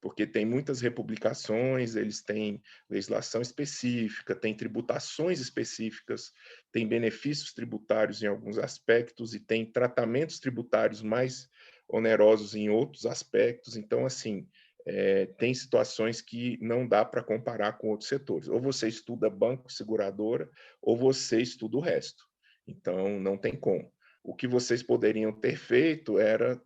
porque tem muitas republicações, eles têm legislação específica, têm tributações específicas, têm benefícios tributários em alguns aspectos e têm tratamentos tributários mais onerosos em outros aspectos. Então, assim, tem situações que não dá para comparar com outros setores. Ou você estuda banco, seguradora, ou você estuda o resto. Então, não tem como. O que vocês poderiam ter feito era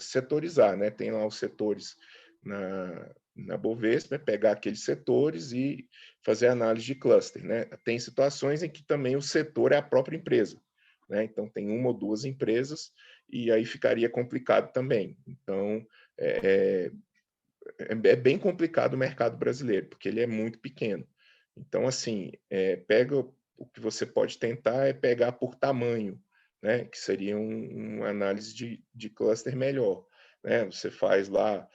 setorizar, né? Tem lá os setores na Bovespa, pegar aqueles setores e fazer análise de cluster, né? Tem situações em que também o setor é a própria empresa, né? Então, tem uma ou duas empresas e aí ficaria complicado também. Então, é bem complicado o mercado brasileiro, porque ele é muito pequeno. Então, assim, pega o que você pode tentar é pegar por tamanho, né? Que seria uma análise de cluster melhor, né? Você faz lá,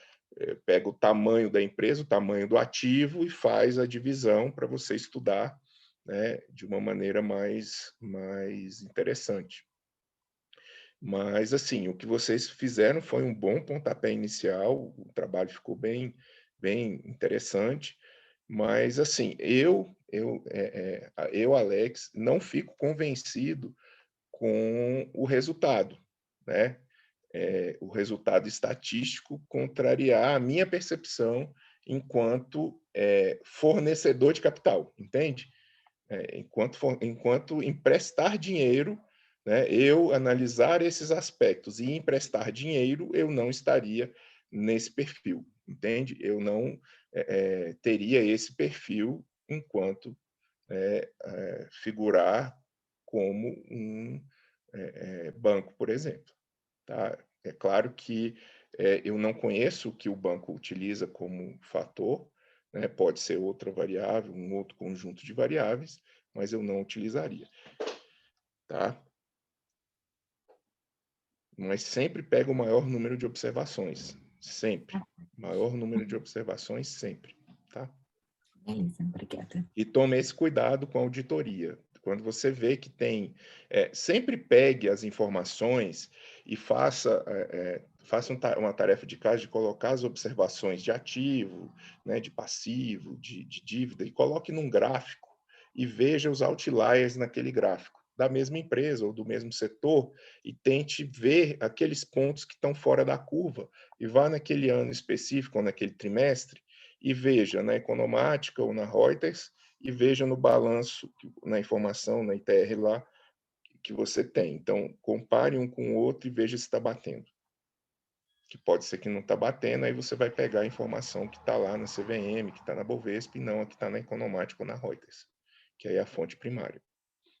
pega o tamanho da empresa, o tamanho do ativo e faz a divisão para você estudar, né, de uma maneira mais interessante. Mas, assim, o que vocês fizeram foi um bom pontapé inicial, o trabalho ficou bem interessante, mas, assim, Alex, não fico convencido com o resultado, né? O resultado estatístico contrariar a minha percepção enquanto fornecedor de capital, entende? Enquanto emprestar dinheiro, né, eu analisar esses aspectos e emprestar dinheiro, eu não estaria nesse perfil, entende? Eu não teria esse perfil enquanto figurar como um banco, por exemplo. Tá? É claro que eu não conheço o que o banco utiliza como fator, né? Pode ser outra variável, um outro conjunto de variáveis, mas eu não utilizaria. Tá? Mas sempre pega o maior número de observações. Sempre. Maior número de observações, sempre. Tá? Beleza, obrigada. E tome esse cuidado com a auditoria. Quando você vê que tem... sempre pegue as informações e faça uma tarefa de casa de colocar as observações de ativo, né, de passivo, de dívida, e coloque num gráfico e veja os outliers naquele gráfico, da mesma empresa ou do mesmo setor, e tente ver aqueles pontos que estão fora da curva, e vá naquele ano específico ou naquele trimestre, e veja na Economática ou na Reuters, e veja no balanço, na informação, na ITR lá, que você tem. Então, compare um com o outro e veja se está batendo. Que pode ser que não está batendo, aí você vai pegar a informação que está lá na CVM, que está na Bovespa, e não a que está na Economática ou na Reuters, que aí é a fonte primária.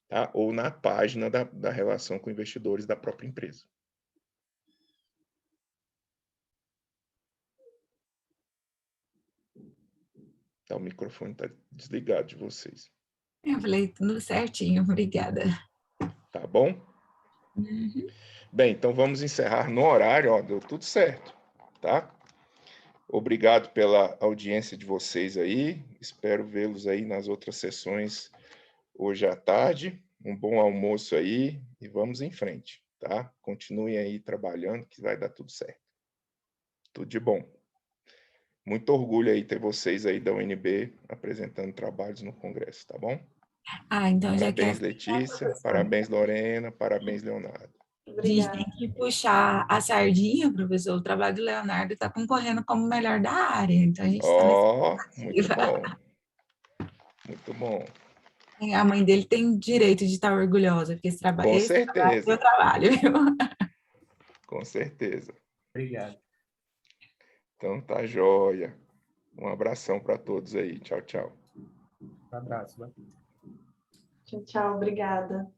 Tá? Ou na página da relação com investidores da própria empresa. Tá, o microfone está desligado de vocês. Eu falei tudo certinho, obrigada. Tá bom? Uhum. Bem, então vamos encerrar no horário, ó, deu tudo certo, tá? Obrigado pela audiência de vocês aí. Espero vê-los aí nas outras sessões hoje à tarde. Um bom almoço aí e vamos em frente, tá? Continuem aí trabalhando que vai dar tudo certo. Tudo de bom. Muito orgulho aí ter vocês aí da UNB apresentando trabalhos no Congresso, tá bom? Então já Parabéns, quero... Letícia. Parabéns, Lorena. Parabéns, Leonardo. A gente tem Obrigada. que puxar a sardinha, professor. O trabalho do Leonardo está concorrendo como o melhor da área. Então, a gente está nessa Muito expectativa. bom. Muito bom. A mãe dele tem direito de estar orgulhosa, porque esse trabalho é meu certeza. trabalho, viu? Com certeza. Obrigado. Então tá joia. Um abração para todos aí. Tchau, tchau. Um abraço. Tchau, tchau. Obrigada.